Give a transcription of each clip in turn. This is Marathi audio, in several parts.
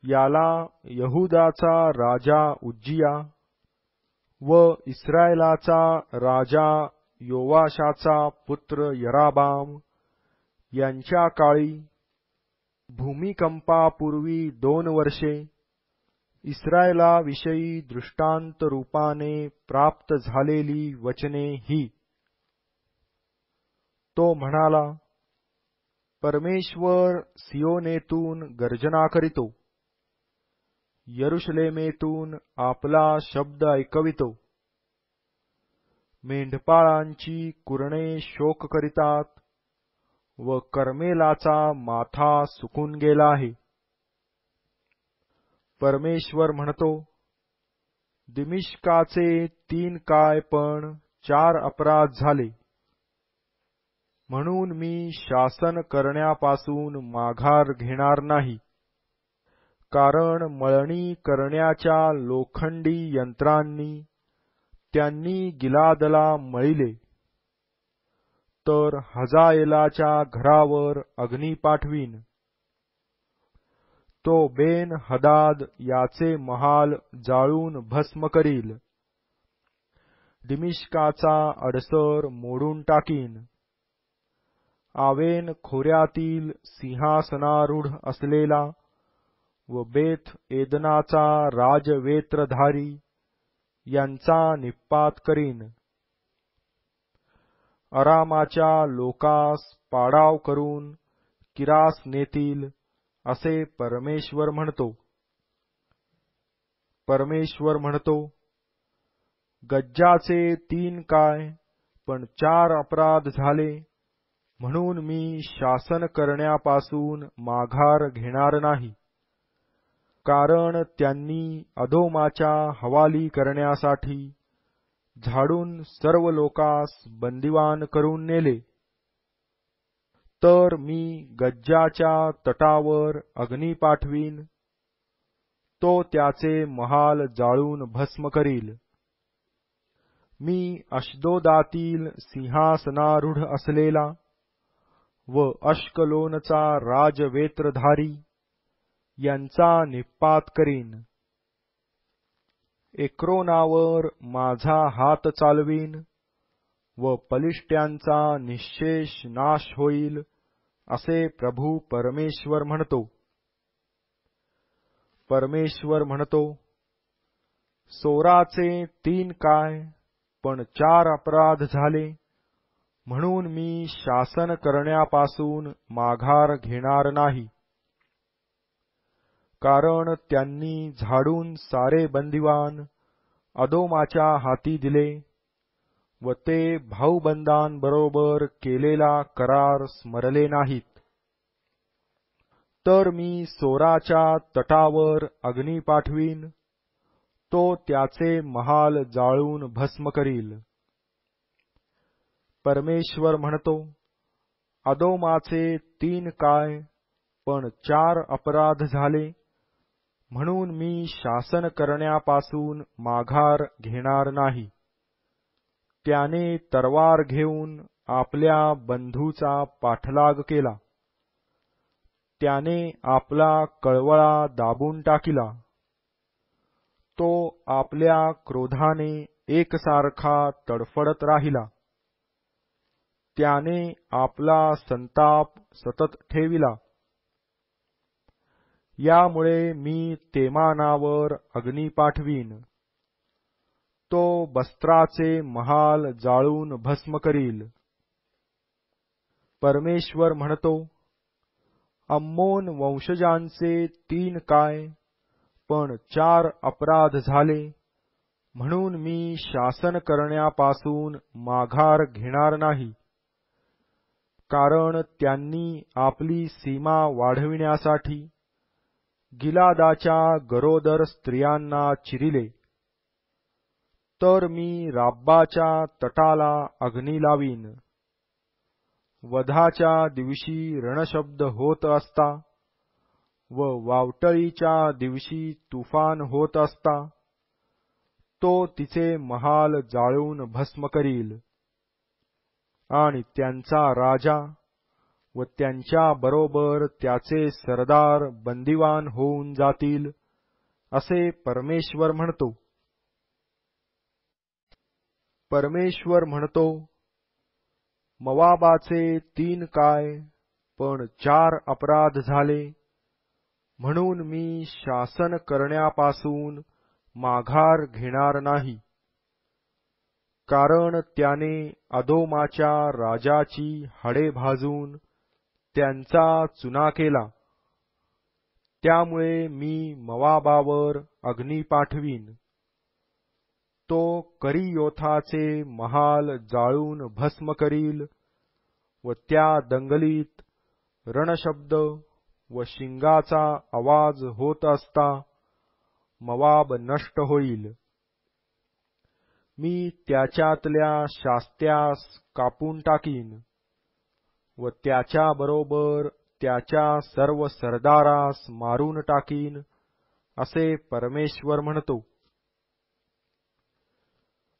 याला यहुदाचा राजा उज्जिया व इस्रायलाचा राजा योवाशाचा पुत्र यराबाम यांच्या काळी भूमिकंपापूर्वी 2 वर्षे इस्रायलाविषयी दृष्टांत रूपाने प्राप्त झालेली वचने ही. तो म्हणाला, परमेश्वर सियोनेतून गर्जना करीतो, यरुशलेमेतून आपला शब्द ऐकवितो. मेंढपाळांची कुरणे शोक करीतात व कर्मेलाचा माथा सुकून गेला आहे. परमेश्वर म्हणतो, दिमिश्काचे 3 काय पण 4 अपराध झाले, म्हणून मी शासन करण्यापासून माघार घेणार नाही. कारण मळणी करण्याच्या लोखंडी यंत्रांनी त्यांनी गिलादला मळिले, तर हजाएलाच्या घरावर अग्नी पाठवीन. तो बेन हदाद याचे महाल जाळून भस्म करील. दिमिश्काचा अडसर मोडून टाकीन. आवेन खोऱ्यातील सिंहासनारूढ असलेला व बेथ एदनाचा राजवेत्रधारी यांचा निप्पात करीन. अरामाच्या लोकास पाडाव करून किरास नेतील, असे परमेश्वर म्हणतो. परमेश्वर म्हणतो, गज्जाचे 3 काय पण 4 अपराध झाले, म्हणून मी शासन करण्यापासून माघार घेणार नाही. कारण त्यांनी अदोमाच्या हवाली करण्यासाठी झाडून सर्व लोकास बंदिवान करून नेले. तर मी गज्जाच्या तटावर अग्नी पाठवीन, तो त्याचे महाल जाळून भस्म करील. मी अश्दोदातील सिंहासनारूढ असलेला व अश्कलोनचा राजवेत्रधारी यांचा निप्पात करीन. एक्रोनावर माझा हात चालवीन व पलिष्ट्यांचा निःशेष नाश होईल, असे प्रभू परमेश्वर म्हणतो. परमेश्वर म्हणतो, सोराचे 3 काय पण 4 अपराध झाले, म्हणून मी शासन करण्यापासून माघार घेणार नाही. कारण त्यांनी झाडून सारे बंदिवान अदोमाच्या हाती दिले व ते भाऊबंदांबरोबर केलेला करार स्मरले नाहीत. तर मी सोराच्या तटावर अग्नी पाठवीन, तो त्याचे महाल जाळून भस्म करील. परमेश्वर म्हणतो, अदोमाचे 3 काय पण 4 अपराध झाले, म्हणून मी शासन करण्यापासून माघार घेणार नाही. त्याने तरवार घेऊन आपल्या बंधूचा पाठलाग केला. त्याने आपला कळवळा दाबून टाकिला. तो आपल्या क्रोधाने एकसारखा तडफडत राहिला. त्याने आपला संताप सतत ठेविला. यामुळे मी तेमानावर अग्नी पाठवीन. तो बस्त्राचे महाल जाळून भस्म करील. परमेश्वर म्हणतो, अम्मोन वंशजांचे 3 काय पण 4 अपराध झाले, म्हणून मी शासन करण्यापासून माघार घेणार नाही. कारण त्यांनी आपली सीमा वाढविण्यासाठी गिलादाच्या गरोदर स्त्रियांना चिरिले. तर मी राब्बाच्या तटाला अग्नी लावीन. वधाच्या दिवशी रणशब्द होत असता व वावटळीच्या दिवशी तुफान होत असता तो तिचे महाल जाळून भस्म करील. आणि त्यांचा राजा व त्यांच्या बरोबर त्याचे सरदार बंदिवान होऊन जातील, असे परमेश्वर म्हणतो. परमेश्वर म्हणतो, मोवाबाचे 3 काय पण 4 अपराध झाले, म्हणून मी शासन करण्यापासून माघार घेणार नाही. कारण त्याने अदोमाच्या राजाची हाडे भाजून त्यांचा चुना केला. त्यामुळे मी मोवाबावर अग्नी पाठवीन. तो करियोथाचे महाल जाळून भस्म करील व त्या दंगलीत रणशब्द व शिंगाचा आवाज होत असता मोवाब नष्ट होईल. मी त्याच्यातल्या शास्त्यास कापून टाकीन व त्याच्याबरोबर त्याच्या सर्व सरदारास मारून टाकीन, असे परमेश्वर म्हणतो.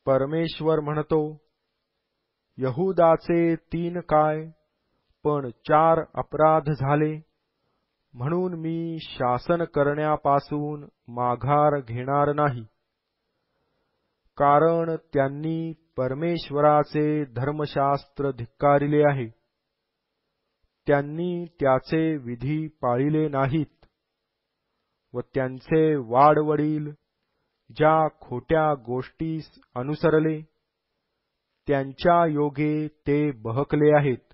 परमेश्वर म्हणतो, यहूदाचे 3 काय पण 4 अपराध झाले, म्हणून मी शासन करण्यापासून माघार घेणार नाही. कारण त्यांनी परमेश्वराचे धर्मशास्त्र धिक्कारिले आहे. त्यांनी त्याचे विधी पाळिले नाहीत व त्यांचे वाडवडील ज्या खोट्या गोष्टीस अनुसरले, त्यांच्या योगे ते बहकले आहेत.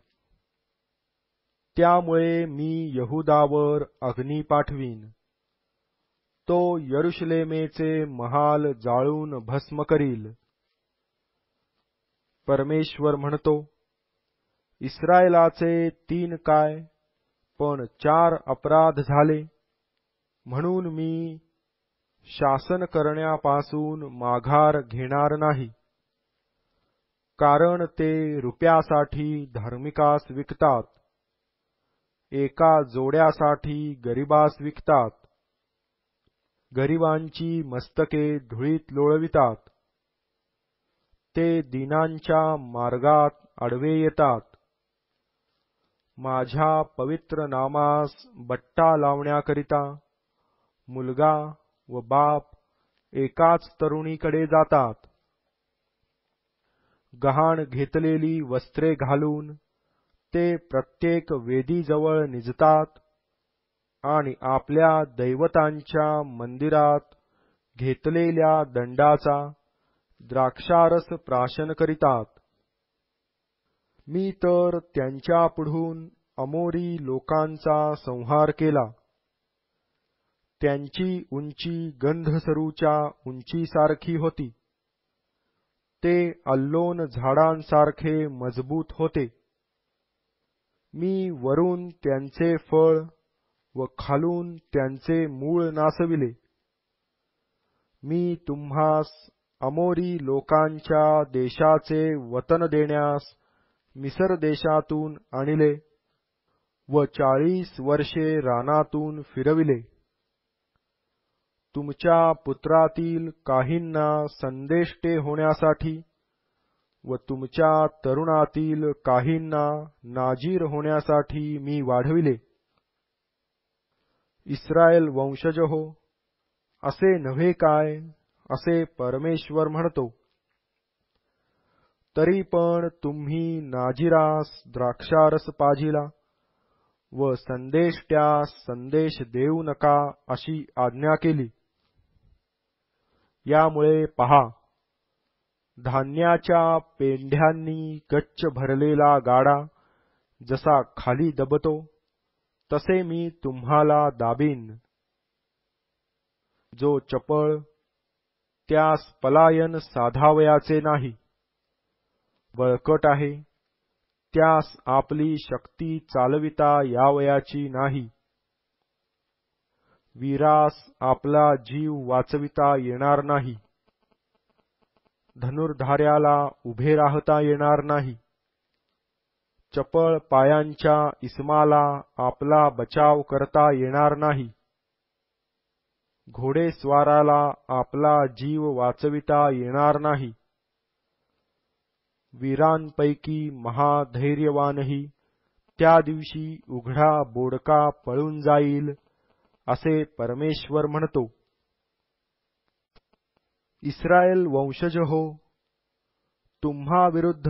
त्यामुळे मी यहूदावर अग्नी पाठवीन. तो यरुशलेमेचे महाल जाळून भस्म करील. परमेश्वर म्हणतो, इस्रायलाचे 3 काय पण 4 अपराध झाले, म्हणून मी शासन करण्यापासून माघार घेणार नाही. कारण ते रुपयासाठी धार्मिकास विकतात, एका जोड्यासाठी गरीबास विकतात, गरीबांची मस्तके धुळीत लोळवितात. ते दीनांच्या मार्गात आडवे येतात. माझ्या पवित्र नामास बट्टा लावण्याकरिता मुलगा व बाप एकाच तरुणीकडे जातात. गहाण घेतलेली वस्त्रे घालून ते प्रत्येक वेदीजवळ निजतात आणि आपल्या दैवतांच्या मंदिरात घेतलेल्या दंडाचा द्राक्षारस प्राशन करीतात. मी तर त्यांच्यापुढून अमोरी लोकांचा संहार केला. त्यांची उंची गंधसरूच्या उंचीसारखी होती. ते अल्लोन झाडांसारखे मजबूत होते. मी वरून त्यांचे फळ व खालून त्यांचे मूळ नासविले. मी तुम्हास अमोरी लोकांच्या देशाचे वतन देण्यास मिसर देशातून आणले व 40 वर्षे रानातून फिरविले. तुमच्या पुत्रातील काहींना संदेष्टे होण्यासाठी व तुमच्या तरुणातील काहींना नाजीर होण्यासाठी मी वाढविले. इस्रायल वंशज हो, असे नव्हे काय, असे परमेश्वर म्हणतो. तरी पण तुम्ही नाजिरास द्राक्षारस पाजिला व संदेष्ट्यास संदेश देऊ नका अशी आज्ञा केली. यामुळे पहा, धान्याच्या पेंढ्यांनी गच्च भरलेला गाडा जसा खाली दबतो, तसे मी तुम्हाला दाबीन. जो चपळ, त्यास पलायन साधावयाचे नाही. बळकट आहे, त्यास आपली शक्ती चालविता यावयाची नाही. वीरास आपला जीव वाचविता येणार नाही. धनुर्धार्याला उभे राहता येणार नाही. चपळ पायांच्या इस्माला आपला बचाव करता येणार नाही. घोडेस्वाराला आपला जीव वाचविता येणार नाही. वीरांपैकी महाधैर्यवानही त्या दिवशी उघडा बोडका पळून जाईल, असे परमेश्वर म्हणतो. इस्रायल वंशज हो, तुम्हा विरुद्ध,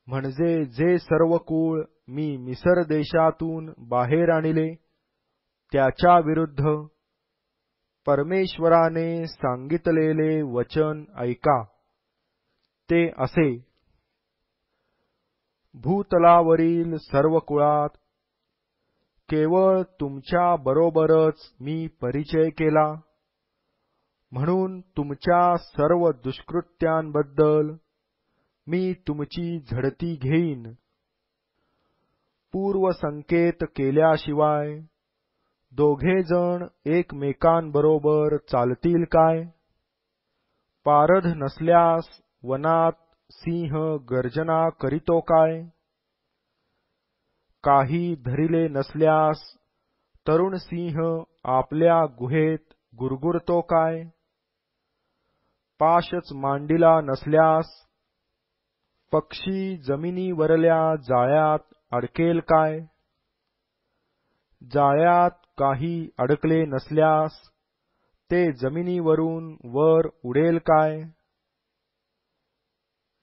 म्हणजे जे सर्व कुळ मी मिसर देशातून बाहेर आणले, त्याच्या विरुद्ध परमेश्वराने सांगितलेले वचन ऐका. ते असे: भूतलावरील सर्व कुळात केवळ तुमच्या बरोबरच मी परिचय केला, म्हणून तुमच्या सर्व दुष्कृत्यांबद्दल मी तुमची झडती घेईन. पूर्वसंकेत केल्याशिवाय दोघेजण एकमेकांबरोबर चालतील काय? पारध नसल्यास वनात सिंह गर्जना करीतो काय? काही धरिले नसल्यास तरुण सिंह आपल्या गुहेत गुरगुरतो काय? पाशच मांडीला नसल्यास पक्षी जमिनीवरल्या जाळ्यात अडकेल काय? जाळ्यात काही अडकले नसल्यास ते जमिनीवरून वर उडेल काय?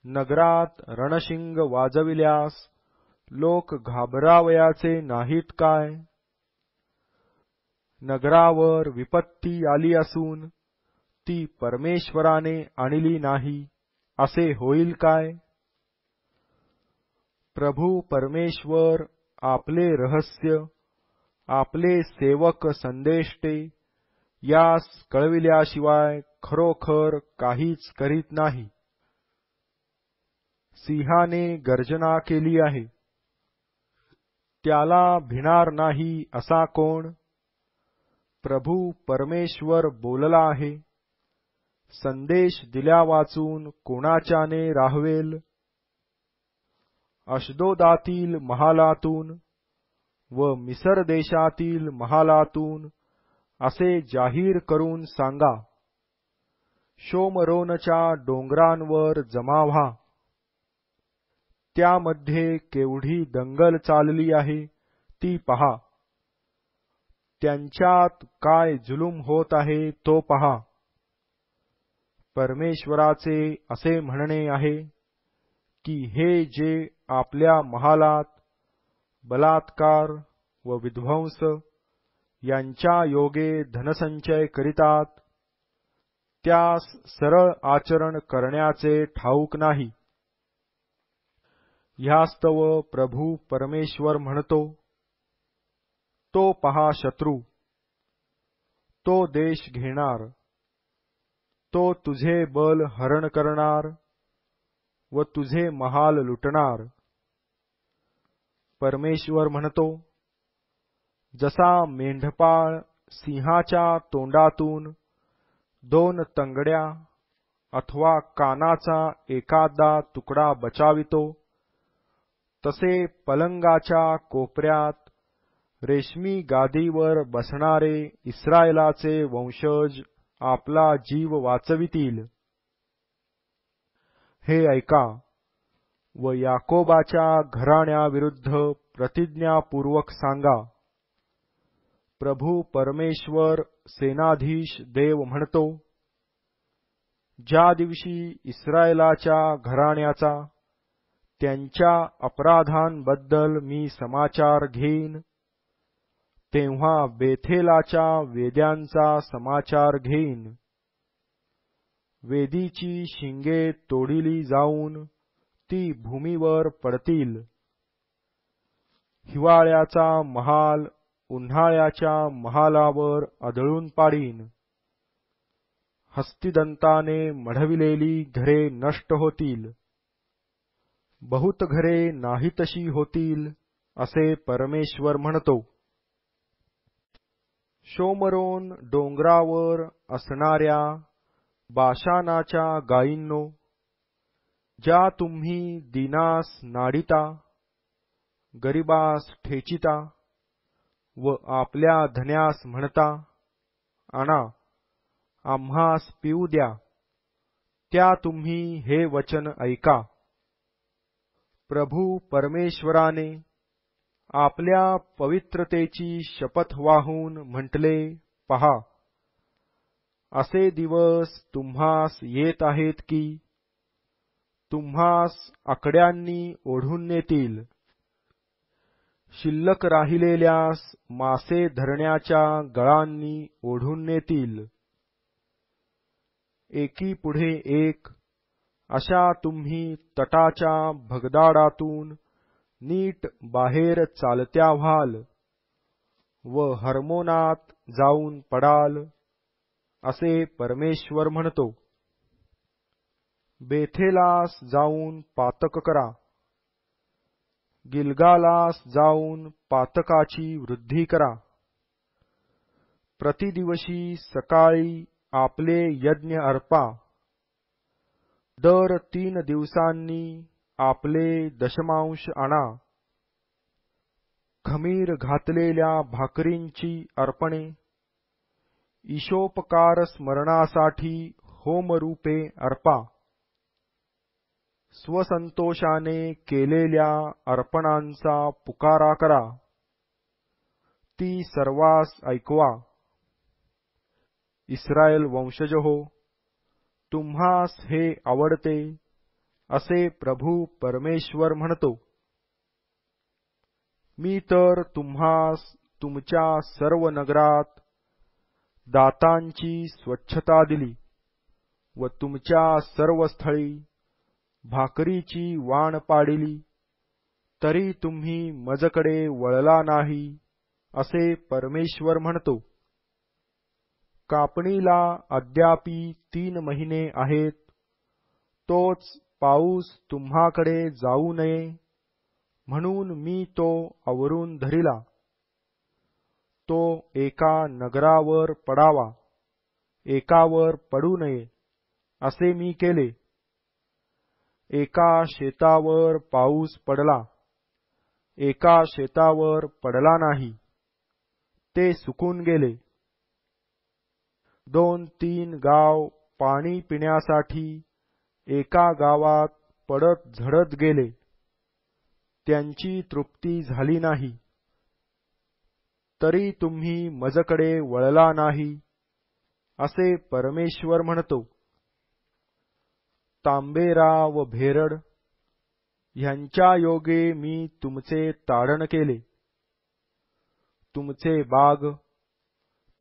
नगरात रणशिंग वाजविल्यास लोक घाबरावयाचे नाहीत काय? नगरावर विपत्ती आली असून ती परमेश्वराने आणली नाही, असे होईल काय? प्रभू परमेश्वर आपले रहस्य आपले सेवक संदेष्टे यास कळविल्याशिवाय खरोखर काहीच करीत नाही. सिंहाने गर्जना केली आहे, त्याला भिणार नाही असा कोण? प्रभू परमेश्वर बोलला आहे, संदेश दिल्या वाचून कोणाच्याने राहवेल? अशदोदातील महालातून व मिसर देशातील महालातून असे जाहीर करून सांगा, शोमरोनच्या डोंगरांवर जमा व्हा. त्यामध्ये केवढी दंगल चालली आहे ती पहा. त्यांच्यात काय जुलूम होत आहे तो पहा. परमेश्वराचे असे म्हणणे आहे की हे जे आपल्या महालात बलात्कार व विध्वंस यांच्या योगे धनसंचय करीतात, त्यास सरळ आचरण करण्याचे ठाऊक नाही. ह्यास्तव प्रभू परमेश्वर म्हणतो, तो पहा शत्रू, तो देश घेणार, तो तुझे बल हरण करणार व तुझे महाल लुटणार. परमेश्वर म्हणतो, जसा मेंढपाळ सिंहाच्या तोंडातून 2 तंगड्या अथवा कानाचा एखादा तुकडा बचावितो, तसे पलंगाच्या कोपऱ्यात रेशमी गादीवर बसणारे इस्रायलाचे वंशज आपला जीव वाचवितील. हे ऐका व याकोबाच्या घराण्याविरुद्ध प्रतिज्ञापूर्वक सांगा. प्रभू परमेश्वर सेनाधीश देव म्हणतो, ज्या दिवशी इस्रायलाच्या घराण्याचा त्यांच्या अपराधांबद्दल मी समाचार घेईन, तेव्हा बेथेलाच्या वेद्यांचा समाचार घेईन. वेदीची शिंगे तोडिली जाऊन ती भूमीवर पडतील. हिवाळ्याचा महाल उन्हाळ्याच्या महालावर आदळून पाडीन. हस्तिदंताने मढविलेली घरे नष्ट होतील, बहुत घरे नाहीतशी होतील, असे परमेश्वर म्हणतो. शोमरोन डोंगरावर असणाऱ्या बाशानाच्या गायींनो, ज्या तुम्ही दीनास नाडिता, गरीबास ठेचिता व आपल्या धन्यास म्हणता, आणा, आम्हास पिऊ द्या, त्या तुम्ही हे वचन ऐका. प्रभू परमेश्वराने आपल्या पवित्रतेची शपथ वाहून म्हटले, पहा, असे दिवस तुम्हास येत आहेत की तुम्हास आकड्यांनी ओढून नेतील. शिल्लक राहिलेल्यास मासे धरण्याच्या गळांनी ओढून नेतील. एकी पुढे एक अशा तुम्ही तटाच्या भगदाडातून नीट बाहेर चालत्या व्हाल व हर्मोनात जाऊन पडाल, असे परमेश्वर म्हणतो. बेथेलास जाऊन पातक करा, गिलगालास जाऊन पातकाची वृद्धी करा. प्रतिदिवशी सकाळी आपले यज्ञ अर्पा, दर 3 दिवसांनी आपले दशमांश आणा. खमीर घातलेल्या भाकरींची अर्पणे, ईशोपकार स्मरणासाठी होमरूपे अर्पा. स्वसंतोषाने केलेल्या अर्पणांचा पुकारा करा, ती सर्वांस ऐकवा. इस्रायल वंशजहो, तुम्हास हे आवडते, असे प्रभू परमेश्वर म्हणतो. मी तर तुम्हास तुमच्या सर्व नगरात दातांची स्वच्छता दिली व तुमच्या सर्व स्थळी भाकरीची वाण पाडिली, तरी तुम्ही मजकडे वळला नाही, असे परमेश्वर म्हणतो. कापणीला अद्यापि 3 महिने आहेत, तोच पाऊस तुम्हाकडे जाऊ नये म्हणून मी तो आवरून धरिला. तो एका नगरावर पडावा, एकावर पडू नये, असे मी केले. एका शेतावर पाऊस पडला, एका शेतावर पडला नाही, ते सुकून गेले. 2-3 गाव पाणी पिण्यासाठी एका गावात पडत झडत गेले, त्यांची तृप्ती झाली नाही. तरी तुम्ही मजकडे वळला नाही, असे परमेश्वर म्हणतो. तांबेरा व भेरड ह्यांच्या योगे मी तुमचे ताडण केले. तुमचे बाग,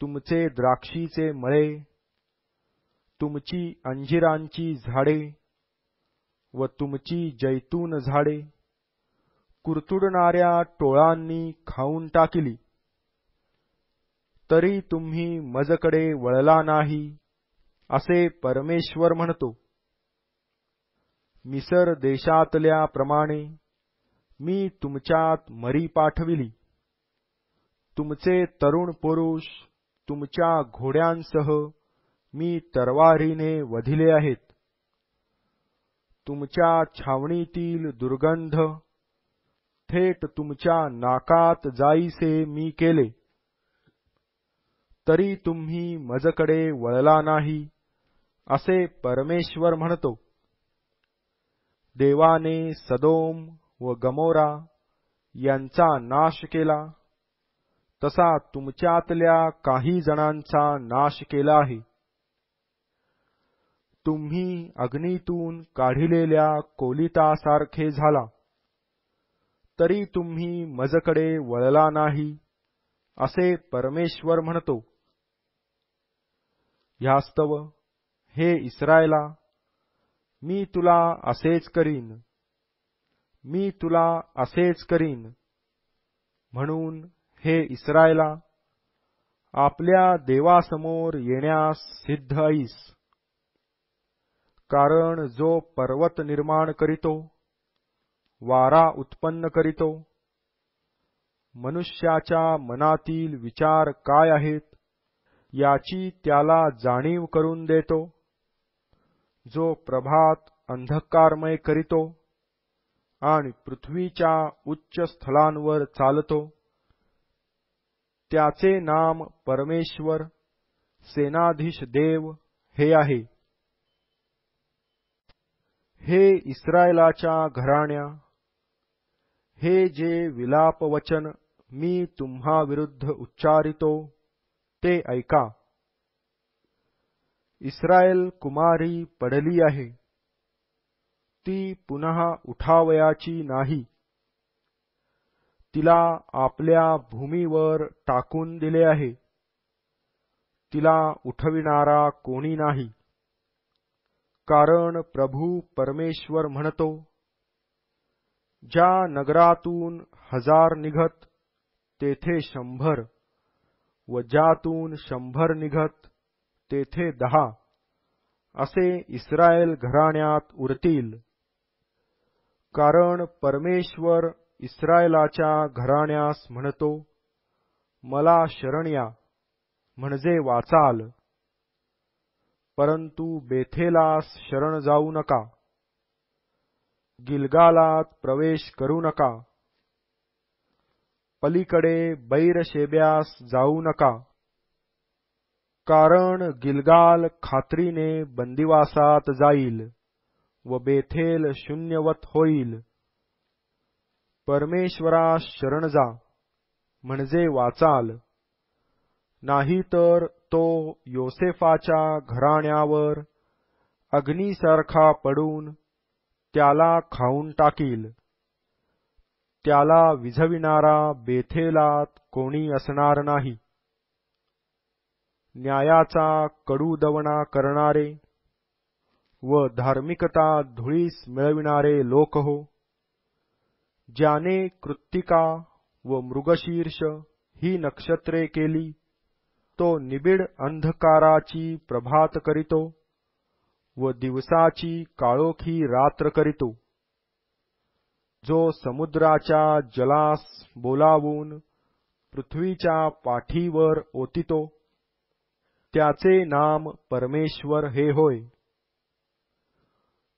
तुमचे द्राक्षीचे मळे, तुमची अंजिरांची झाडे व तुमची जैतून झाडे कुरतुडणाऱ्या टोळांनी खाऊन टाकली. तरी तुम्ही मजकडे वळला नाही, असे परमेश्वर म्हणतो. मिसर देशातल्या प्रमाणे मी तुमच्यात मरी पाठविली. तुमचे तरुण पुरुष तुमच्या घोड्यांसह मी तरवारीने वधिले आहेत. तुमच्या छावणीतील दुर्गंध थेट तुमच्या नाकात जाईसे मी केले. तरी तुम्ही मजकडे वळला नाही, असे परमेश्वर म्हणतो. देवाने सदोम व गमोरा यांचा नाश केला, तसा तुमच्यातल्या काही जणांचा नाश केला आहे. तुम्ही अग्नीतून काढिलेल्या कोलितासारखे झाला, तरी तुम्ही मजकडे वळला नाही, असे परमेश्वर म्हणतो. ह्यास्तव हे इस्रायला, मी तुला असेच करीन, मी तुला असेच करीन. म्हणून हे इस्रायला, आपल्या देवासमोर येण्यास सिद्ध ऐस. कारण जो पर्वत निर्माण करीतो, वारा उत्पन्न करीतो, मनुष्याच्या मनातील विचार काय आहेत, याची त्याला जाणीव करून देतो, जो प्रभात अंधकारमय करीतो आणि पृथ्वीच्या उच्च स्थलांवर चालतो, त्याचे नाम परमेश्वर, सेनाधीश देव हे आहे. हे इस्रायलाच्या घराण्या, हे जे विलाप वचन मी तुम्हा विरुद्ध उच्चारितो ते ऐका. इस्रायल कुमारी पडली आहे, ती पुन्हा उठावयाची नाही. तिला आपल्या भूमीवर टाकून दिले आहे, तिला उठविणारा कोणी नाही. कारण प्रभू परमेश्वर म्हणतो, ज्या नगरातून 1000 निघत तेथे 100, व ज्यातून 100 निघत तेथे 10 असे इस्रायल घराण्यात उरतील. कारण परमेश्वर इस्रायलाच्या घराण्यास म्हणतो, मला शरण या, म्हणजे वाचाल. परंतु बेथेलास शरण जाऊ नका, गिलगालात प्रवेश करू नका, पलीकडे बैरशेब्यास जाऊ नका. कारण गिलगाल खात्रीने बंदिवासात जाईल व बेथेल शून्यवत होईल. परमेश्वरास शरण जा, म्हणजे वाचाल. नाहीतर तो योसेफाच्या घराण्यावर अग्नीसारखा पडून त्याला खाऊन टाकील. त्याला विझविणारा बेथेलात कोणी असणार नाही. न्यायाचा कडूदवणा करणारे व धार्मिकता धुळीस मिळविणारे लोक हो, ज्याने कृत्तिका व मृगशीर्ष ही नक्षत्रे केली, तो निबिड अंधकाराची प्रभात करीतो व दिवसाची काळोखी रात्र करीतो. जो समुद्राच्या जलास बोलावून पृथ्वीच्या पाठीवर ओतितो, त्याचे नाम परमेश्वर हे होय.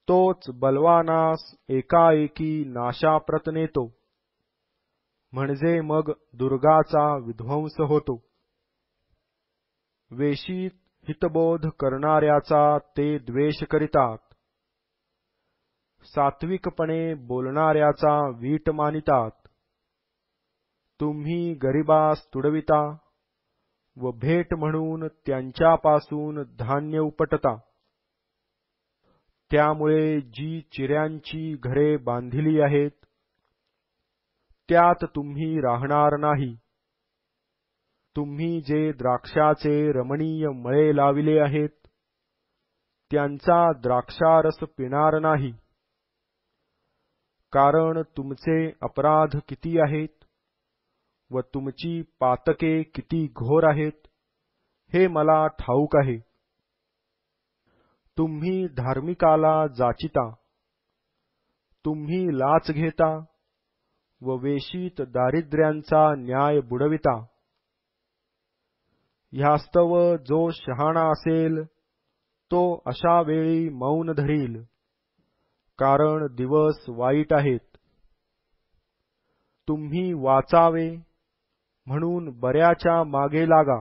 तोच बलवानास एकाएकी नाशाप्रत नेतो, म्हणजे मग दुर्गाचा विध्वंस होतो. वेशीत हितबोध करणाऱ्याचा ते द्वेष करीतात, सात्विकपणे बोलणाऱ्याचा वीट मानितात. तुम्ही गरिबास तुडविता व भेट म्हणून त्यांच्यापासून धान्य उपटता. त्यामुळे जी चिऱ्यांची घरे बांधिली आहेत, त्यात तुम्ही राहणार नाही. तुम्ही जे द्राक्षाचे रमणीय मळे लाविले आहेत, त्यांचा द्राक्षारस पिणार नाही. कारण तुमचे अपराध किती आहेत व तुमची पातके किती घोर आहेत, हे मला ठाऊक आहे. तुम्ही धार्मिकाला जाचिता, तुम्ही लाच घेता व वेशीत दारिद्र्यांचा न्याय बुडविता. ह्यास्तव जो शहाणा असेल तो अशा वेळी मौन धरील, कारण दिवस वाईट आहेत. तुम्ही वाचावे म्हणून बऱ्याच्या मागे लागा,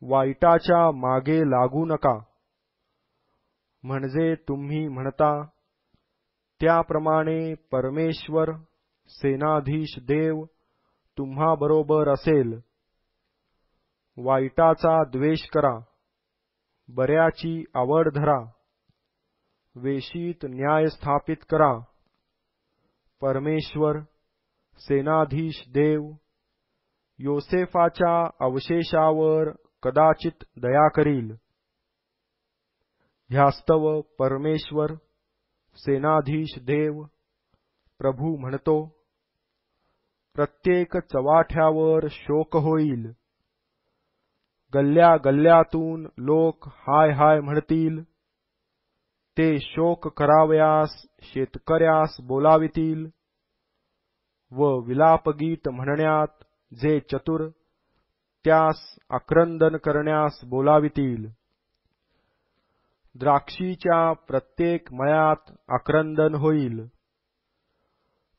वाईटाच्या मागे लागू नका. म्हणजे तुम्ही म्हणता, त्याप्रमाणे परमेश्वर सेनाधीश देव तुम्हाबरोबर असेल. वाईटाचा द्वेष करा, बऱ्याची आवड धरा, वेशीत न्याय स्थापित करा. परमेश्वर सेनाधीश देव योसेफाच्या अवशेषावर कदाचित दया करील. ह्यास्तव परमेश्वर सेनाधीश देव प्रभू म्हणतो, प्रत्येक चवाठ्यावर शोक होईल. गल्ल्या गल्ल्यातून लोक हाय हाय म्हणतील. ते शोक करावयास शेतकऱ्यास बोलावितील व विलापगीत म्हणण्यात जे चतुर, त्यास आक्रंदन करण्यास बोलावितील. द्राक्षीच्या प्रत्येक मळ्यात आक्रंदन होईल.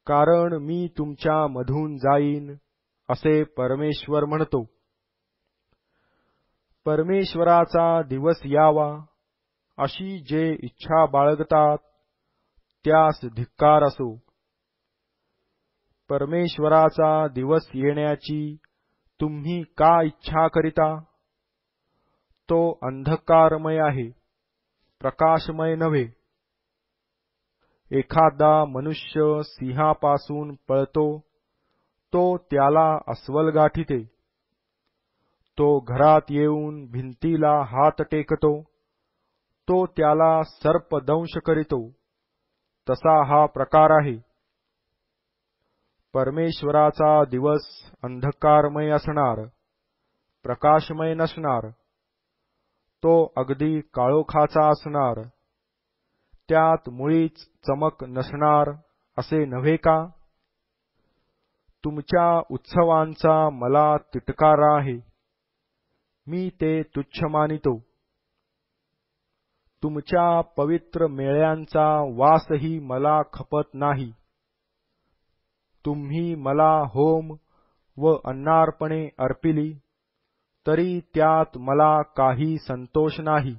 कारण मी तुमच्या मधून जाईन, असे परमेश्वर म्हणतो. परमेश्वराचा दिवस यावा, अशी जे इच्छा बाळगतात त्यास धिक्कार असो. परमेश्वराचा दिवस येण्याची तुम्ही का इच्छा करिता? तो अंधकारमय आहे, प्रकाशमय नव्हे. एखादा मनुष्य सिंहापासून पळतो, तो त्याला अस्वल गाठीते. तो घरात येऊन भिंतीला हात टेकतो, तो त्याला सर्पदंश करीतो. तसा हा प्रकार आहे. परमेश्वराचा दिवस अंधकारमय असणार, प्रकाशमय नसणार. तो अगदी काळोखाचा असणार, त्यात मुळीच चमक नसणार असे नव्हे का? तुमच्या उत्सवांचा मला तिटकारा आहे, मी ते तुच्छ मानितो. तुमच्या पवित्र मेळ्यांचा वासही मला खपत नाही. तुम्ही मला होम व अन्नार्पणे अर्पिली, तरी त्यात मला काही संतोष नाही.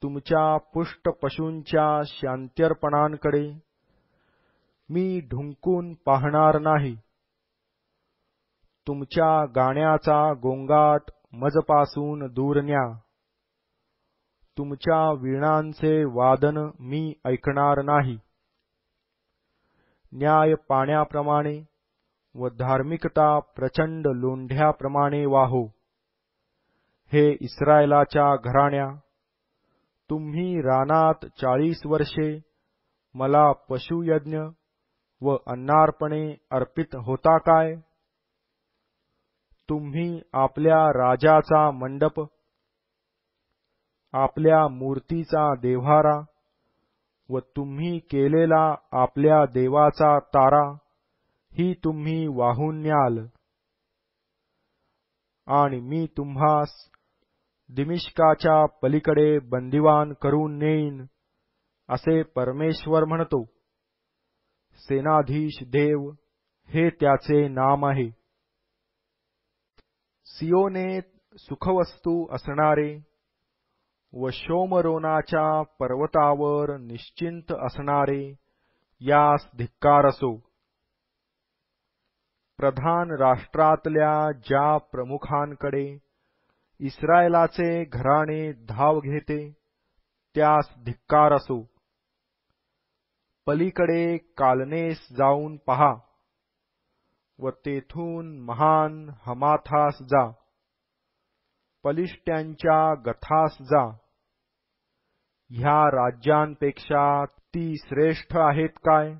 तुमच्या पुष्ट पशूंच्या शांत्यर्पणांकडे मी ढुंकून पाहणार नाही. तुमच्या गाण्याचा गोंगाट मजपासून दूर न्या. तुमच्या वीणांचे वादन मी ऐकणार नाही. न्याय पाण्याप्रमाणे व धार्मिकता प्रचंड लोंढ्याप्रमाणे वाहो. हे इस्रायलाच्या घराण्या, तुम्ही रानात 40 वर्षे मला पशुयज्ञ व अन्नार्पणे अर्पित होता काय? तुम्ही आपल्या राजाचा मंडप, आपल्या मूर्तीचा देव्हारा व तुम्ही केलेला आपल्या देवाचा तारा ही तुम्ही वाहून न्याल. आणि मी तुम्हास दिमिश्काच्या पलीकडे बंदिवान करून नेईन, असे परमेश्वर म्हणतो. सेनाधीश देव हे त्याचे नाम आहे. सियोनेत सुखवस्तू असणारे व शोमरोनाच्या पर्वतावर निश्चिंत असणारे यास धिक्कार असो. प्रधान राष्ट्रातल्या ज्या प्रमुखांकडे इस्रायलाचे घराणे धाव घेते, त्यास धिक्कार असो. पलीकडे कालनेस जाऊन पहा व तेथून महान हमाथास जा. पलिष्ट्यांच्या गथास जा. ह्या राज्यांपेक्षा ती श्रेष्ठ आहेत काय?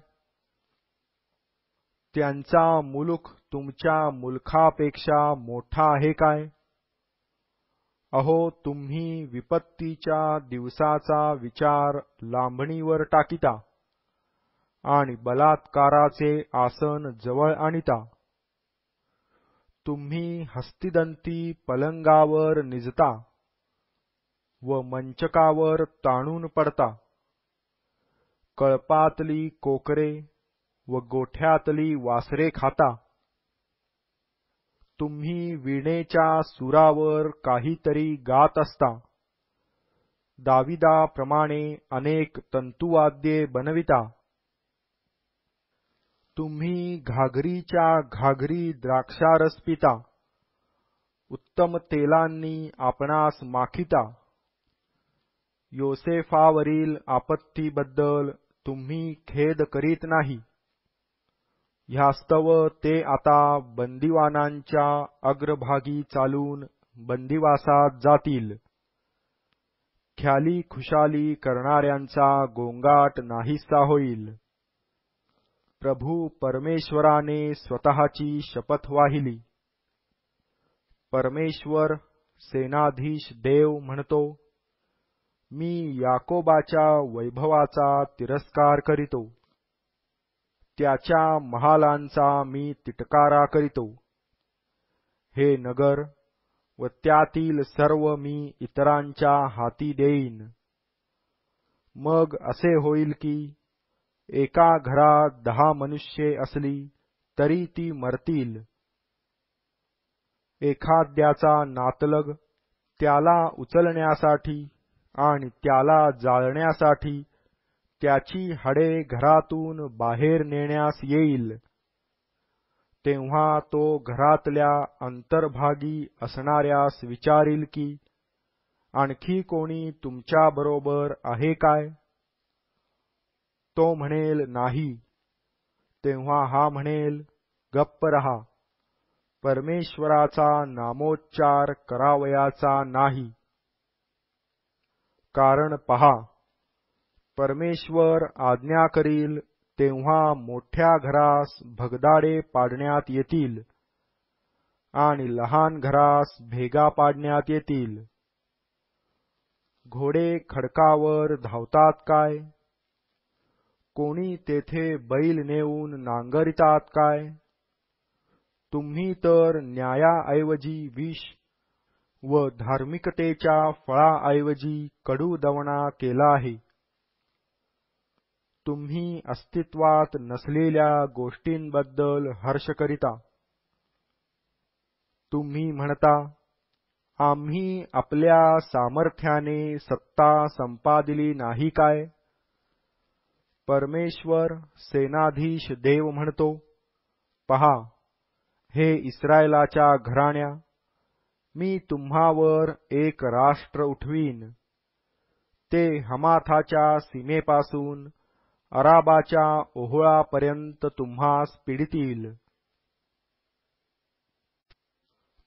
त्यांचा मुलुख तुमच्या मुलखापेक्षा मोठा आहे काय? अहो, तुम्ही विपत्तीच्या दिवसाचा विचार लांबणीवर टाकिता आणि बलात्काराचे आसन जवळ आणिता. तुम्ही हस्तिदंती पलंगावर निजता व मंचकावर ताणून पडता. कळपातली कोकरे व गोठ्यातली वासरे खाता. तुम्ही वीणेच्या सुरावर काहीतरी गात असता. दाविदाप्रमाणे अनेक तंतुवाद्ये बनविता. तुम्ही घागरीच्या घागरी द्राक्षारस पिता. उत्तम तेलांनी आपणास माखिता. योसेफावरील आपत्तीबद्दल तुम्ही खेद करीत नाही. ह्यास्तव ते आता बंदिवानांच्या अग्रभागी चालून बंदिवासात जातील. ख्याली खुशाली करणाऱ्यांचा गोंगाट नाहीसा होईल. प्रभू परमेश्वराने स्वतःची शपथ वाहिली. परमेश्वर सेनाधीश देव म्हणतो, मी याकोबाच्या वैभवाचा तिरस्कार करीतो. त्याच्या महालांचा मी तिटकारा करीतो. हे नगर व त्यातील सर्व मी इतरांच्या हाती देईन. मग असे होईल की एका घरात 10 मनुष्ये असली तरी ती मरतील. एखाद्याचा नातलग त्याला उचलण्यासाठी आणि त्याला जाळण्यासाठी त्याची हाडे घरातून बाहेर नेण्यास येईल, तेव्हा तो घरातल्या अंतर्भागी असणाऱ्यास विचारील की आणखी कोणी तुमच्याबरोबर आहे काय? तो म्हणेल नाही, तेव्हा हा म्हणेल गप्प रहा, परमेश्वराचा नामोच्चार करावयाचा नाही. कारण पहा, परमेश्वर आज्ञा करील तेव्हा मोठ्या घरास भगदाडे पाडण्यात येतील आणि लहान घरास भेगा पाडण्यात येतील. घोडे खडकावर धावतात काय? कोणी तेथे बैल नेऊन नांगरितात काय? तुम्ही तर न्यायाऐवजी विष व धार्मिकतेच्या फळाऐवजी कडूदवणा केला आहे. तुम्ही अस्तित्वात नसलेल्या गोष्टींबद्दल हर्ष करिता. तुम्ही म्हणता, आम्ही आपल्या सामर्थ्याने सत्ता संपादिली नाही काय? परमेश्वर सेनाधीश देव म्हणतो, पहा, हे इस्रायलाच्या घराण्या, मी तुम्हावर एक राष्ट्र उठवीन. ते हमाथाच्या सीमेपासून अराबाच्या ओहळापर्यंत तुम्हास पीडितील.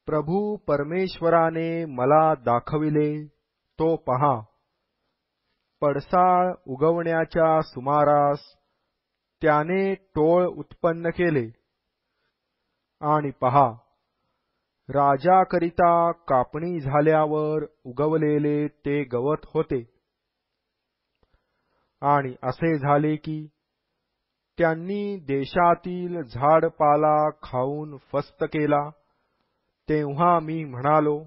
प्रभू परमेश्वराने मला दाखविले तो पहा, पडसाळ उगवण्याच्या सुमारास त्याने टोळ उत्पन्न केले. आणि पहा, राजाकरिता कापणी झाल्यावर उगवलेले ते गवत होते. आणि असे झाले की त्यांनी देशातील झाडपाला खाऊन फस्त केला. तेव्हा मी म्हणालो,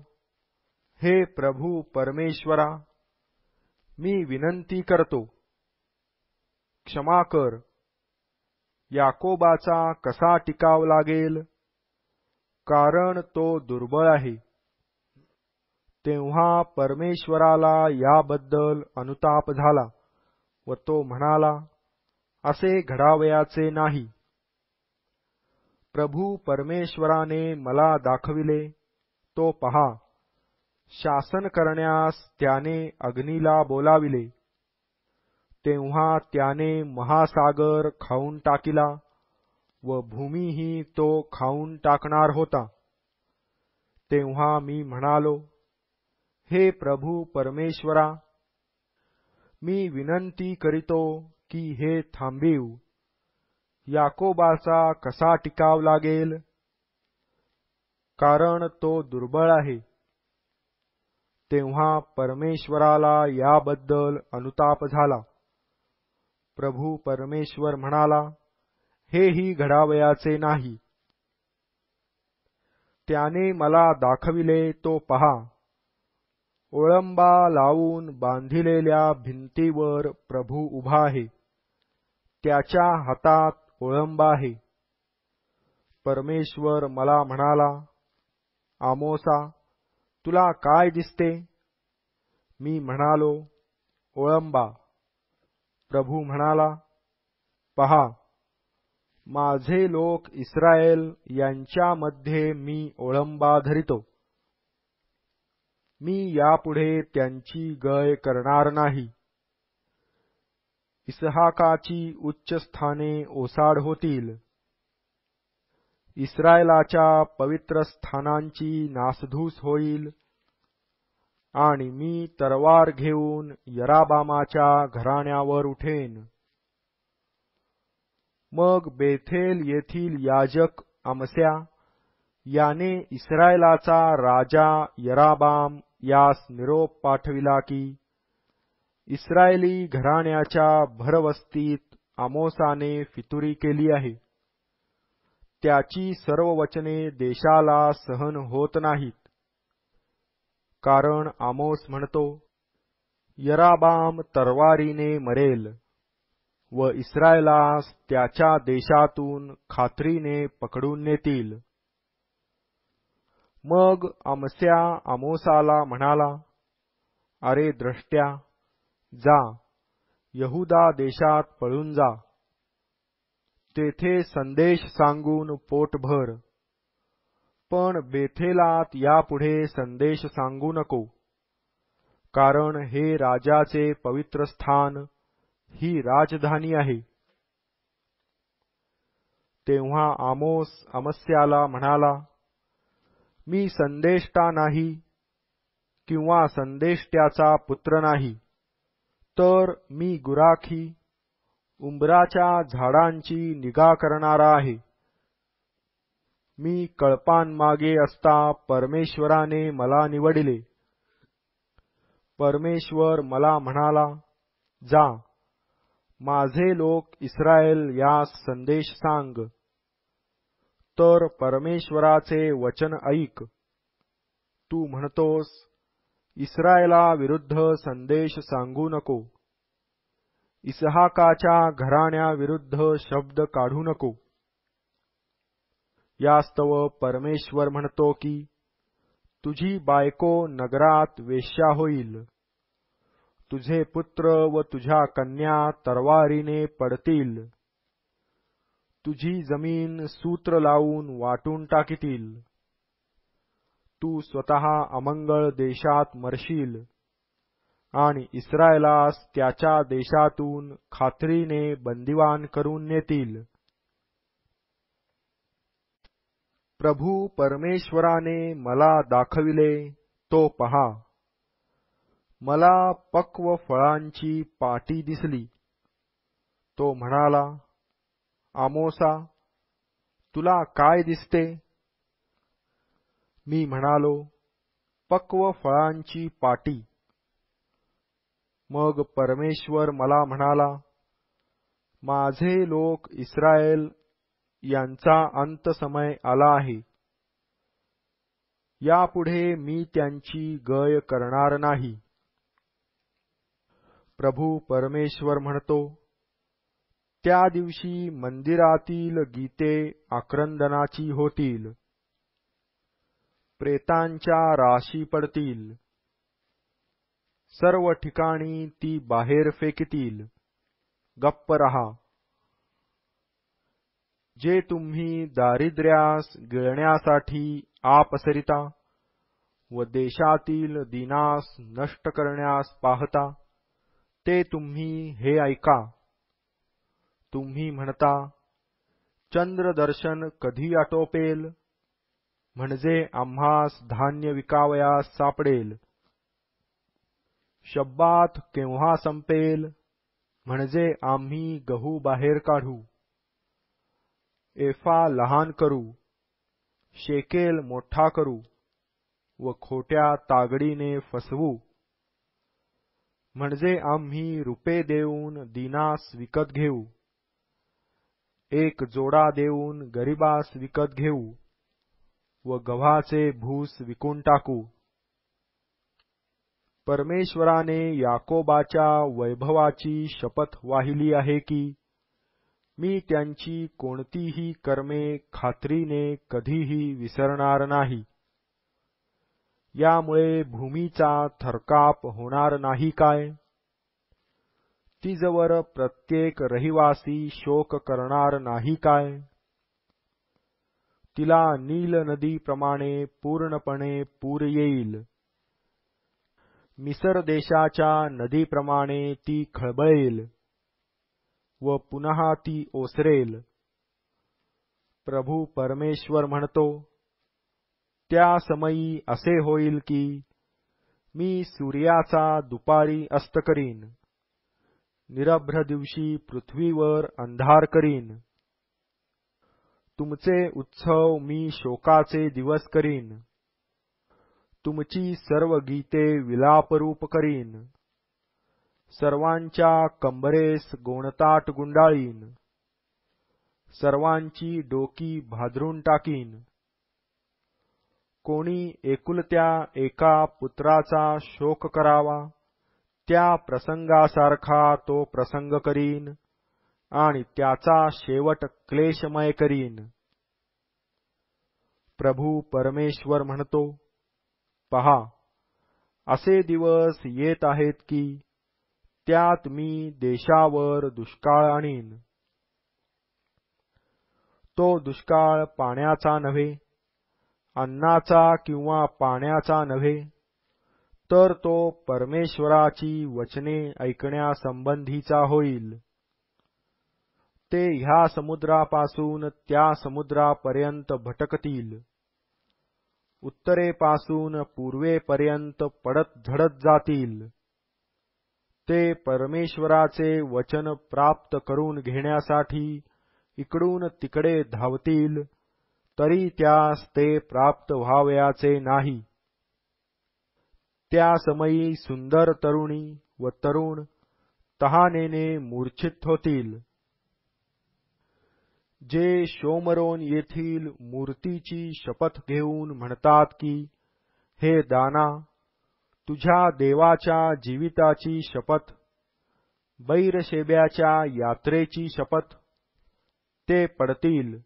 हे प्रभू परमेश्वरा, मी विनंती करतो, क्षमा कर. याकोबाचा कसा टिकाव लागेल, कारण तो दुर्बळ आहे. तेव्हा परमेश्वराला याबद्दल अनुताप झाला व तो म्हणाला, असे घडावयाचे नाही. प्रभू परमेश्वराने मला दाखविले तो पहा, शासन करण्यास त्याने अग्नीला बोलाविले. तेव्हा त्याने महासागर खाऊन टाकिला व भूमीही तो खाऊन टाकणार होता. तेव्हा मी म्हणालो, हे प्रभू परमेश्वरा, मी विनंती करीतो की हे थांबिव. याकोबाचा कसा टिकाव लागेल, कारण तो दुर्बळ आहे. तेव्हा परमेश्वराला याबद्दल अनुताप झाला. प्रभू परमेश्वर म्हणाला, हेही घडावयाचे नाही. त्याने मला दाखविले तो पहा, ओळंबा लावून बांधिलेल्या भिंतीवर प्रभू उभा आहे. त्याच्या हातात ओळंबा आहे. परमेश्वर मला म्हणाला, आमोसा, तुला काय दिसते? मी म्हणालो, ओळंबा. प्रभू म्हणाला, पहा, माझे लोक इस्रायल यांच्यामध्ये मी ओळंबा धरितो. मी यापुढे त्यांची गय करणार नाही. इसहाकाची उच्च स्थाने ओसाड होतील. इस्रायलाच्या पवित्र स्थानांची नासधूस होईल आणि मी तरवार घेऊन यराबामाच्या घराण्यावर उठेन. मग बेथेल येथील याजक अमस्या याने इस्रायलाचा राजा यराबाम यास निरोप पाठविला की इस्रायली घराण्याच्या भरवस्तीत आमोसाने फितुरी केली आहे. त्याची सर्व वचने देशाला सहन होत नाहीत. कारण आमोस म्हणतो, यराबाम तरवारीने मरेल व इस्रायलास त्याच्या देशातून खात्रीने पकडून नेतील. मग अमस्या आमोसाला म्हणाला, अरे द्रष्ट्या, जा, यहुदा देशात पळून जा, तेथे संदेश सांगून पोट भर. पण बेथेलात यापुढे संदेश सांगू नको, कारण हे राजाचे पवित्र स्थान, ही राजधानी आहे. तेव्हा आमोस अमस्याला म्हणाला, मी संदेष्टा नाही किंवा संदेष्ट्याचा पुत्र नाही, तर मी गुराखी उंबराच्या झाडांची निगा करणारा आहे. मी कळपांमागे असता परमेश्वराने मला निवडिले. परमेश्वर मला म्हणाला, जा, माझे लोक इस्रायल यास संदेश सांग. तर परमेश्वराचे वचन ऐक. तू म्हणतोस, इस्रायला विरुद्ध संदेश सांगू नको, इसहाकाच्या घराण्याविरुद्ध शब्द काढू नको. यास्तव परमेश्वर म्हणतो की तुझी बायको नगरात वेश्या होईल, तुझे पुत्र व तुझ्या कन्या तरवारीने पडतील, तुझी जमीन सूत्र लावून वाटून टाकीतील. तू स्वतः अमंगळ देशात मरशील आणि इस्रायलास त्याच्या देशातून खात्रीने बंदिवान करून नेतील. प्रभू परमेश्वराने मला दाखविले तो पहा, मला पक्व फळांची पाटी दिसली. तो म्हणाला, आमोसा, तुला काय दिसते? मी म्हणालो, पक्व फळांची पाटी. मग परमेश्वर मला म्हणाला, माझे लोक इस्रायल यांचा अंत समय आला आहे. यापुढे मी त्यांची गय करणार नाही. प्रभू परमेश्वर म्हणतो, त्या दिवशी मंदिरातील गीते आक्रंदनाची होतील, प्रेतांच्या राशी पडतील, सर्व ठिकाणी ती बाहेर फेकतील. गप्प रहा. जे तुम्ही दारिद्र्यास गिळण्यासाठी आपसरिता व देशातील दीनास नष्ट करण्यास पाहता, ते तुम्ही हे ऐका. तुम्ही म्हणता, चंद्रदर्शन कधी आटोपेल, म्हणजे आम्हास धान्य विकावयास सापडेल. शब्बात केव्हा संपेल, म्हणजे आम्ही गहू बाहेर काढू. एफा लहान करू, शेकेल मोठा करू व खोट्या तागडीने फसवू. म्हणजे आम्ही रुपे देऊन दीनास विकत घेऊ, एक जोडा देऊन गरीबास विकत घेऊ व गव्हाचे भूस विकून टाकू. परमेश्वराने याकोबाच्या वैभवाची शपथ वाहिली आहे की मी त्यांची कोणतीही कर्मे खात्रीने कधीही विसरणार नाही. यामुळे भूमीचा थरकाप होणार नाही काय? तिजवर प्रत्येक रहिवासी शोक करणार नाही काय? तिला नील नदीप्रमाणे पूर्णपणे पूर येईल. मिसर देशाच्या नदीप्रमाणे ती खळबळेल व पुन्हा ती ओसरेल. प्रभू परमेश्वर म्हणतो, त्या समयी असे होईल की मी सूर्याचा दुपारी अस्त करीन, निरभ्र दिवशी पृथ्वीवर अंधार करीन. तुमचे उत्सव मी शोकाचे दिवस करीन, तुमची सर्व गीते विलापरूप करीन. सर्वांच्या कंबरेस गोणताट गुंडाळीन, सर्वांची डोकी भादरून टाकीन. कोणी एकुलत्या एका पुत्राचा शोक करावा, त्या प्रसंगासारखा तो प्रसंग करीन आणि त्याचा शेवट क्लेशमय करीन. प्रभू परमेश्वर म्हणतो, पहा, असे दिवस येत आहेत की त्यात मी देशावर दुष्काळ आणीन. तो दुष्काळ पाण्याचा नव्हे, अन्नाचा किंवा पाण्याचा नव्हे, तर तो परमेश्वराची वचने ऐकण्यासंबंधीचा होईल. ते ह्या समुद्रापासून त्या समुद्रापर्यंत भटकतील, उत्तरेपासून पूर्वेपर्यंत पडत झडत जातील. ते परमेश्वराचे वचन प्राप्त करून घेण्यासाठी इकडून तिकडे धावतील, तरी त्यास ते प्राप्त व्हावयाचे नाही. त्या समयी सुंदर तरुणी व तरुण तहानेने मूर्छित होतील. जे शोमरोन येथील मूर्तीची शपथ घेऊन म्हणतात की, हे दाना, तुझ्या देवाच्या जीविताची शपथ, बैरशेब्याच्या यात्रेची शपथ, ते पडतील,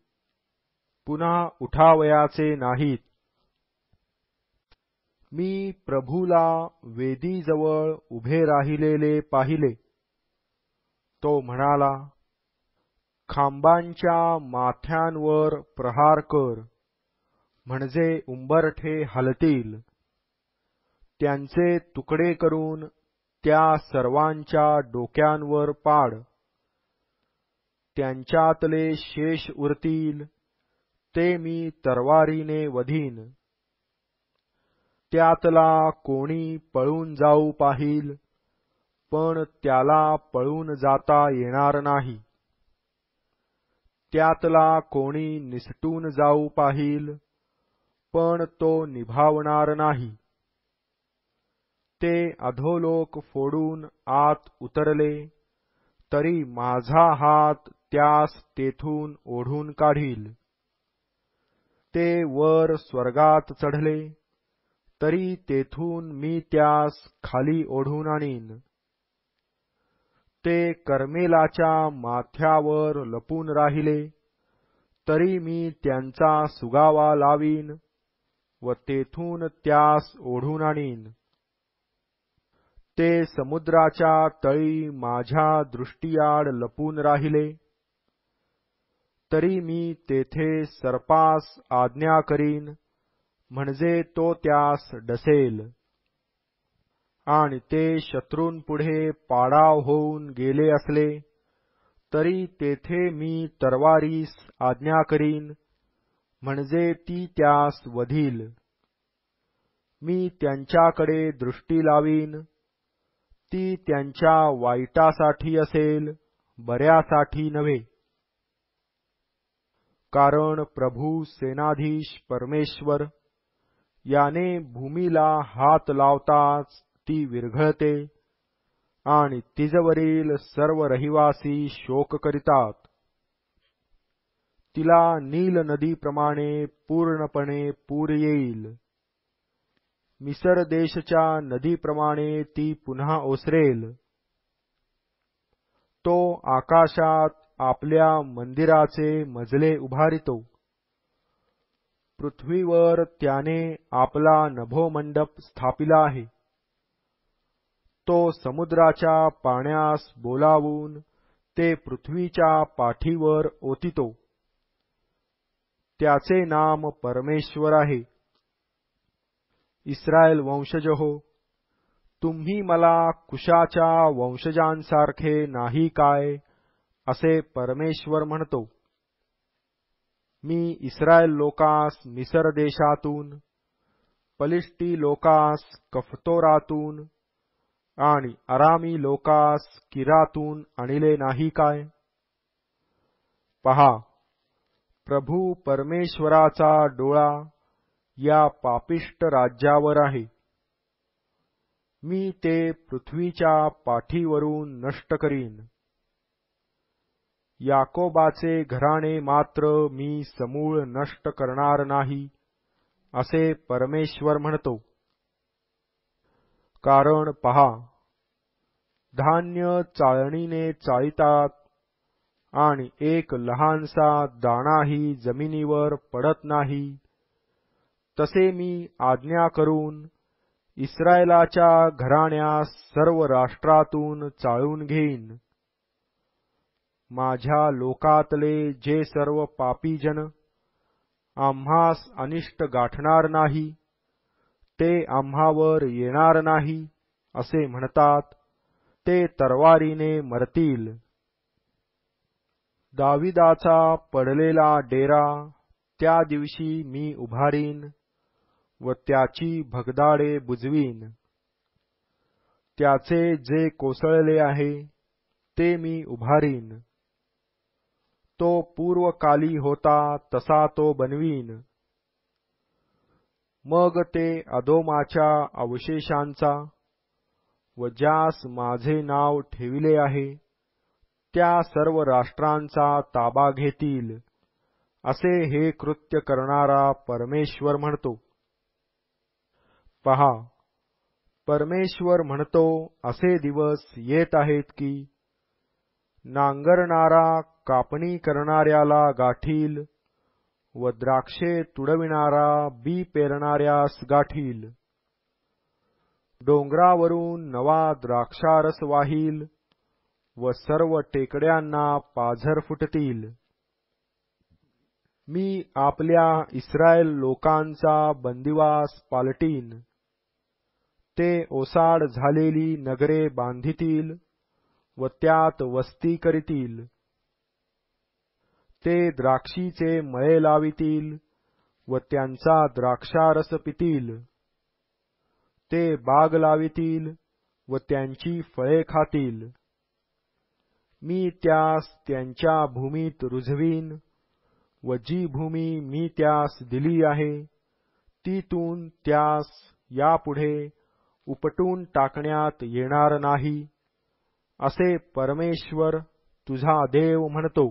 पुन्हा उठावयाचे नाहीत. मी प्रभूला वेदीजवळ उभे राहिलेले पाहिले. तो म्हणाला, खांबांच्या माथ्यांवर प्रहार कर, म्हणजे उंबरठे हलतील. त्यांचे तुकडे करून त्या सर्वांच्या डोक्यांवर पाड. त्यांच्यातले शेष उरतील, ते मी तरवारीने वधीन. त्यातला कोणी पळून जाऊ पाहील, पण त्याला पळून जाता येणार नाही. त्यातला कोणी निसटून जाऊ पाहील, पण तो निभावणार नाही. ते अधोलोक फोडून आत उतरले, तरी माझा हात त्यास तेथून ओढून काढील. ते वर स्वर्गात चढले, तरी तेथून मी त्यास खाली ओढून आणीन. ते कर्मेलाच्या माथ्यावर लपून राहिले, तरी मी त्यांचा सुगावा लावीन व तेथून त्यास ओढून आणीन. ते समुद्राच्या तळी माझ्या दृष्टीआड लपून राहिले, तरी मी तेथे सर्पास आज्ञा करीन, म्हणजे तो त्यास डसेल. आणि ते शत्रूंपुढे पाडाव होऊन गेले असले, तरी तेथे मी तरवारीस आज्ञा करीन, म्हणजे ती त्यास वधील. मी त्यांच्याकडे दृष्टी लावीन, ती त्यांच्या वाईटासाठी असेल, बऱ्यासाठी नव्हे. कारण प्रभू सेनाधीश परमेश्वर याने भूमीला हात लावताच ती विरघळते आणि तिजवरील सर्व रहिवासी शोक करितात. तिला नील नदीप्रमाणे पूर्णपणे पूर येईल. मिसर देशच्या नदीप्रमाणे ती पुन्हा ओसरेल. तो आकाशात आपल्या मंदिराचे मजले उभारितो. पृथ्वीवर त्याने आपला नभोमंडप स्थापिला आहे. तो समुद्राच्या पाण्यास बोलावून ते पृथ्वीच्या पाठीवर ओतितो. त्याचे नाम परमेश्वर आहे. इस्रायल वंशज हो, तुम्ही मला कुशाच्या वंशजांसारखे नाही काय, असे परमेश्वर म्हणतो. मी इस्रायल लोकास मिसर देशातून, पलिष्टी लोकास कफ्तोरातून आणि अरामी लोकास किरातून आणले नाही काय? पहा, प्रभू परमेश्वराचा डोळा या पापिष्ट राज्यावर आहे. मी ते पृथ्वीच्या पाठीवरून नष्ट करीन. याकोबाचे घराणे मात्र मी समूळ नष्ट करणार नाही, असे परमेश्वर म्हणतो. कारण पहा, धान्य चाळणीने चाळीतात आणि एक लहानसा दाणाही जमिनीवर पडत नाही, तसे मी आज्ञा करून इस्रायलाच्या घराण्यास सर्व राष्ट्रातून चाळून घेईन. माझ्या लोकातले जे सर्व पापी जन आम्हास अनिष्ट गाठणार नाही, ते आम्हावर येणार नाही असे म्हणतात, ते तलवारीने मरतील. दाविदाचा पडलेला डेरा त्या दिवशी मी उभारीन व त्याची भगदाडे बुजवीन. त्याचे जे कोसळले आहे ते मी उभारीन. तो पूर्वकाली होता तसा तो बनवीन. मग ते अदोमाच्या अवशेषांचा व ज्यास माझे नाव ठेविले आहे त्या सर्व राष्ट्रांचा ताबा घेतील, असे हे कृत्य करणारा परमेश्वर म्हणतो. पहा, परमेश्वर म्हणतो, असे दिवस येत आहेत की नांगरणारा कापणी करणाऱ्याला गाठील व द्राक्षे तुडविणारा बी पेरणाऱ्यास गाठील. डोंगरावरून नवा द्राक्षारस वाहील व सर्व टेकड्यांना पाझर फुटतील. मी आपल्या इस्रायल लोकांचा बंदिवास पालटीन. ते ओसाड झालेली नगरे बांधितील व त्यात वस्ती करीतील. ते द्राक्षीचे मळे लावितील व त्यांचा द्राक्षारस पितील. ते बाग लावितील व त्यांची फळे खातील. मी त्यास त्यांच्या भूमीत रुजवीन व जी भूमी मी त्यास दिली आहे तीतून त्यास यापुढे उपटून टाकण्यात येणार नाही, असे परमेश्वर तुझा देव म्हणतो.